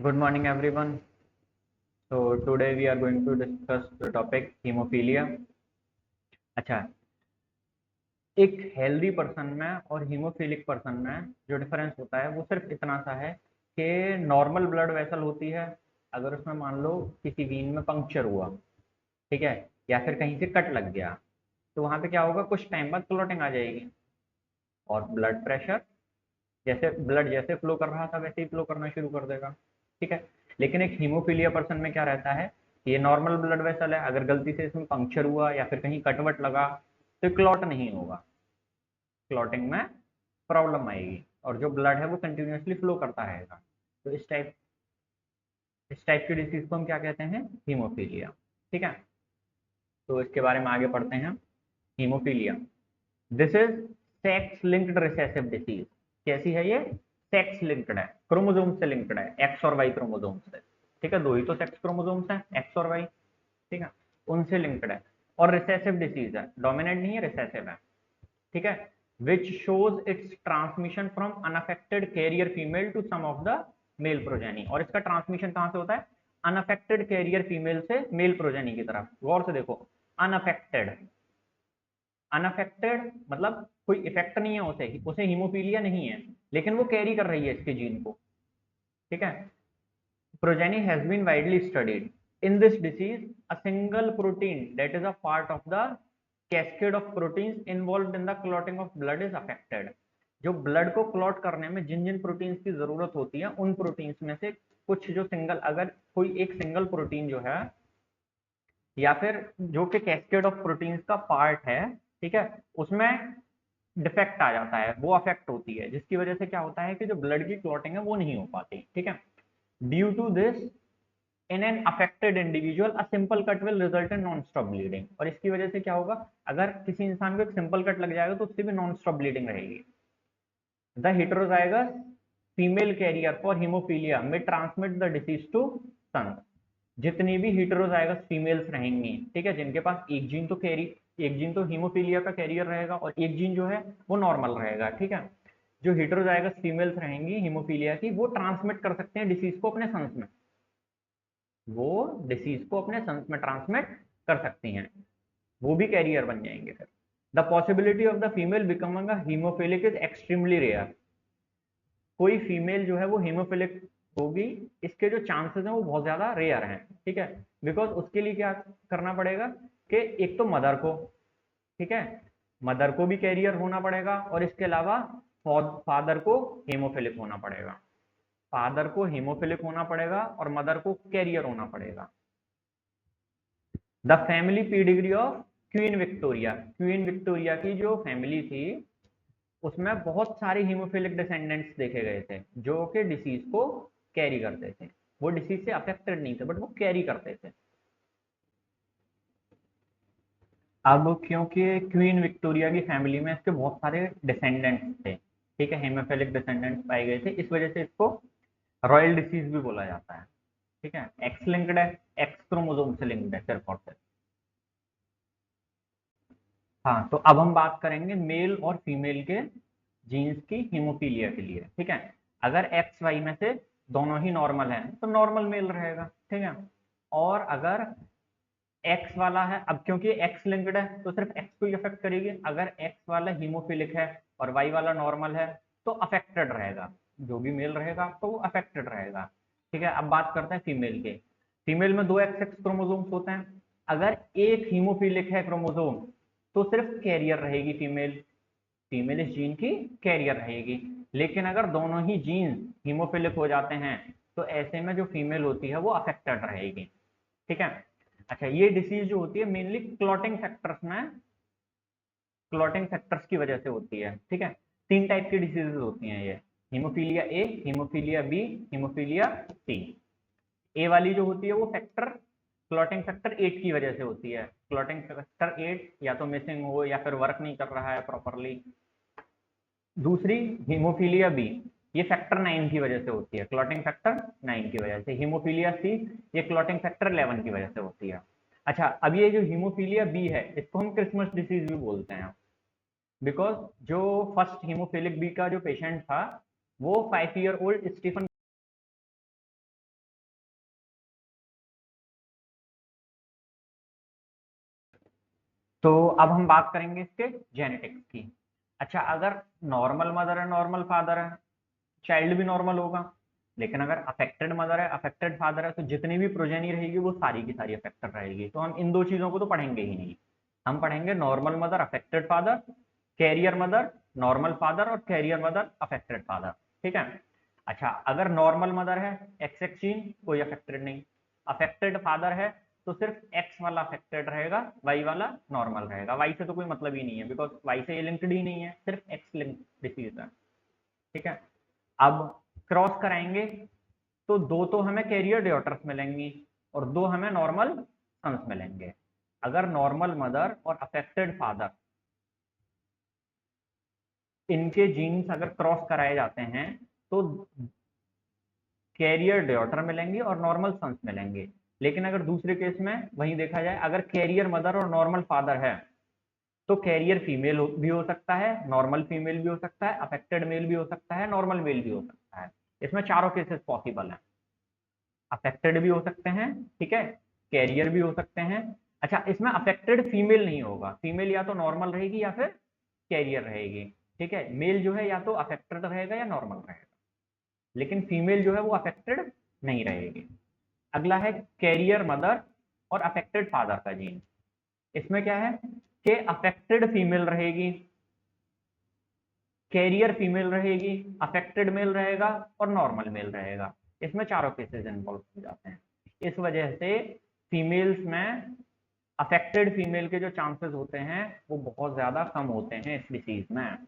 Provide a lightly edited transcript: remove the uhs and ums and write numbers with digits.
Good morning, everyone. So today we are going to discuss the topic hemophilia. अच्छा, एक healthy person में और haemophilic person में जो डिफरेंस होता है वो सिर्फ इतना सा है कि नॉर्मल ब्लड वेसल होती है। अगर उसमें मान लो किसी वीन में पंक्चर हुआ, ठीक है, या फिर कहीं से कट लग गया, तो वहां पे क्या होगा, कुछ टाइम बाद क्लॉटिंग आ जाएगी और ब्लड प्रेशर जैसे ब्लड जैसे फ्लो कर रहा था वैसे ही फ्लो करना शुरू कर देगा। ठीक है, लेकिन एक हीमोफीलिया पर्सन में क्या रहता है, ये नॉर्मल ब्लड वेसल है, अगर गलती से इसमें पंक्चर हुआ या फिर कहीं कटवट लगा तो क्लॉट नहीं होगा, क्लॉटिंग में प्रॉब्लम आएगी और जो ब्लड है वो कंटिन्यूसली फ्लो करता रहेगा। तो इस टाइप की डिसीज को हम क्या कहते हैं, हीमोफीलिया। ठीक है, तो इसके बारे में आगे पढ़ते हैं। Haemophilia, this is sex linked recessive disease. कैसी है ये, सेक्स लिंक्ड है, क्रोमोसोम से लिंक्ड है, एक्स और वाई क्रोमोसोम से। ठीक है, दो ही तो सेक्स क्रोमोसोम्स हैं, एक्स और वाई। ठीक है, उनसे लिंक्ड है और रिसेसिव डिसीज है, डोमिनेंट नहीं है, रिसेसिव है। ठीक है, which shows its transmission from unaffected carrier female to some of the male progeny. और इसका ट्रांसमिशन कहां से होता है, अनअफेक्टेड कैरियर फीमेल से मेल प्रोजेनी की तरफ। गौर से देखो, अनअफेक्टेड, अनअफेक्टेड मतलब कोई इफेक्ट नहीं है उसे, उसे हीमोफीलिया नहीं है, लेकिन वो कैरी कर रही है इसके जीन को। ठीक है, progeny has been widely studied. In this disease, a single protein that is a part of the cascade of proteins involved in the clotting of blood is affected. जो ब्लड को clot करने में जिन जिन proteins की जरूरत होती है उन proteins में से कुछ जो सिंगल, अगर कोई एक सिंगल प्रोटीन जो है या फिर जो कि कैस्केड ऑफ प्रोटीन्स का पार्ट है, ठीक है, उसमें डिफेक्ट आ जाता है, वो अफेक्ट होती है, जिसकी वजह से क्या होता है कि जो ब्लड की क्लॉटिंग है वो नहीं हो पाती। ठीक है, due to this in an affected individual a simple cut will result in non stop bleeding. और इसकी वजह से क्या होगा, अगर किसी इंसान को एक सिंपल कट लग जाएगा तो उससे भी नॉन स्टॉप ब्लीडिंग रहेगी। The heterozygous female carrier for haemophilia में transmit the disease to sons. जितनी भी हेटेरोजाइगस फीमेल्स रहेंगी, ठीक है, जिनके पास एक जीन तो कैरी, एक जीन तो हीमोफीलिया का कैरियर रहेगा और एक जीन जो है वो नॉर्मल रहेगा। ठीक है, जो हेटेरोजाइगस फीमेल्स रहेंगी हीमोफीलिया की, वो ट्रांसमिट कर सकते हैं डिसीज को अपने सन्स में, वो डिसीज को अपने सन्स में ट्रांसमिट कर सकती हैं, वो भी कैरियर बन जाएंगे फिर। The possibility of the female becoming a hemophilic is extremely rare. कोई फीमेल जो है वो हीमोफिलिक होगी, इसके जो चांसेस हैं वो बहुत ज्यादा रेयर हैं। ठीक है, बिकॉज उसके लिए क्या करना पड़ेगा कि एक तो मदर को, ठीक है, मदर को भी कैरियर होना पड़ेगा और इसके अलावा फादर को हीमोफिलिक होना पड़ेगा, फादर को हीमोफिलिक होना पड़ेगा और मदर को कैरियर होना पड़ेगा। The family pedigree of Queen Victoria, Queen Victoria की जो फैमिली थी उसमें बहुत सारे हीमोफिलिक डिसेंडेंट्स देखे गए थे जो कि डिसीज को कैरी करते थे। वो डिसीज से अफेक्टेड नहीं थे बट वो कैरी करते थे। अब क्योंकि क्वीन विक्टोरिया की फैमिली में इसके बहुत सारे डिसेंडेंट्स थे, ठीक है, हीमोफिलिक डिसेंडेंट्स पाए गए थे, इस वजह से इसको रॉयल डिसीज भी बोला जाता है। ठीक है, एक्स लिंक्ड है, एक्स क्रोमोसोम से लिंक्ड है सिर्फ और सिर्फ। हाँ, तो अब हम बात करेंगे मेल और फीमेल के जीन्स की हीमोफीलिया के लिए। ठीक है, अगर एक्स वाई में से दोनों ही नॉर्मल है तो नॉर्मल मेल रहेगा। ठीक है, और अगर एक्स वाला है, अब क्योंकि एक्स लिंक्ड है तो सिर्फ एक्स को ही अफेक्ट करेगी, अगर एक्स वाला हीमोफिलिक है और वाई वाला नॉर्मल है तो अफेक्टेड रहेगा, जो भी मेल रहेगा तो वो अफेक्टेड रहेगा। ठीक है, अब बात करते हैं फीमेल के। फीमेल में दो एक्स एक्स क्रोमोसोम्स होते हैं, अगर एक हीमोफिलिक है क्रोमोसोम तो सिर्फ कैरियर रहेगी फीमेल, फीमेल इस जीन की कैरियर रहेगी। लेकिन अगर दोनों ही जीन हीमोफिलिक हो जाते हैं तो ऐसे में जो फीमेल होती है वो अफेक्टेड रहेगी। ठीक है, अच्छा, ये डिसीज जो होती है मेनली क्लॉटिंग फैक्टर्स में, क्लॉटिंग फैक्टर्स की वजह से होती है। ठीक है, तीन टाइप की डिसीजेज होती हैं ये, haemophilia A, haemophilia B, haemophilia C. A वाली जो होती है वो फैक्टर, क्लॉटिंग फैक्टर 8 की वजह से होती है, क्लॉटिंग फैक्टर 8 या तो मिसिंग हो या फिर वर्क नहीं कर रहा है प्रॉपरली। दूसरी हीमोफीलिया बी, ये फैक्टर 9 की वजह से होती है, क्लॉटिंग फैक्टर 9 की वजह से। हीमोफीलिया सी, ये क्लॉटिंग फैक्टर 11 की वजह से होती है। अच्छा, अब ये जो हीमोफीलिया बी है इसको हम क्रिसमस डिसीज भी बोलते हैं, बिकॉज जो फर्स्ट हीमोफिलिक बी का जो पेशेंट था वो 5 ईयर ओल्ड स्टीफन तो अब हम बात करेंगे इसके जेनेटिक्स की। अच्छा, अगर नॉर्मल मदर है, नॉर्मल फादर है, चाइल्ड भी नॉर्मल होगा। लेकिन अगर अफेक्टेड मदर है, अफेक्टेड फादर है, तो जितनी भी प्रोजेनी रहेगी वो सारी की सारी अफेक्टेड रहेगी। तो हम इन दो चीजों को तो पढ़ेंगे ही नहीं। हम पढ़ेंगे normal mother, affected father, carrier mother, normal father और कैरियर मदर, अफेक्टेड फादर। ठीक है। अच्छा, अगर नॉर्मल मदर है, एक्स एक्स जीन, कोई अफेक्टेड नहीं। अफेक्टेड फादर है तो सिर्फ एक्स वाला अफेक्टेड रहेगा, वाई वाला नॉर्मल रहेगा। वाई से तो कोई मतलब ही नहीं है, बिकॉज वाई से ये लिंक्ड ही नहीं है, सिर्फ एक्स लिंक्ड डिसीज है। ठीक है। अब क्रॉस कराएंगे तो दो तो हमें कैरियर डॉटर्स मिलेंगी और दो हमें नॉर्मल सन्स मिलेंगे। अगर नॉर्मल मदर और अफेक्टेड फादर, इनके जीन्स अगर क्रॉस कराए जाते हैं तो कैरियर डॉटर मिलेंगे और नॉर्मल सन्स मिलेंगे। लेकिन अगर दूसरे केस में वही देखा जाए, अगर कैरियर मदर और नॉर्मल फादर है तो कैरियर फीमेल भी हो सकता है, नॉर्मल फीमेल भी हो सकता है, अफेक्टेड मेल भी हो सकता है, नॉर्मल मेल भी हो सकता है। इसमें चारों केसेस पॉसिबल हैं। अफेक्टेड भी हो सकते हैं, ठीक है, कैरियर भी हो सकते हैं। अच्छा, इसमें अफेक्टेड फीमेल नहीं होगा, फीमेल या तो नॉर्मल रहेगी या फिर कैरियर रहेगी। ठीक है, मेल जो है या तो अफेक्टेड रहेगा या नॉर्मल रहेगा, लेकिन फीमेल जो है वो अफेक्टेड नहीं रहेगी। अगला है कैरियर मदर और अफेक्टेड फादर का जीन। इसमें क्या है कि अफेक्टेड फीमेल रहेगी, कैरियर फीमेल रहेगी, अफेक्टेड मेल रहेगा और नॉर्मल मेल रहेगा। इसमें चारों केसेस इन्वॉल्व हो जाते हैं। इस वजह से फीमेल्स में अफेक्टेड फीमेल के जो चांसेस होते हैं वो बहुत ज्यादा कम होते हैं इस डिसीज में।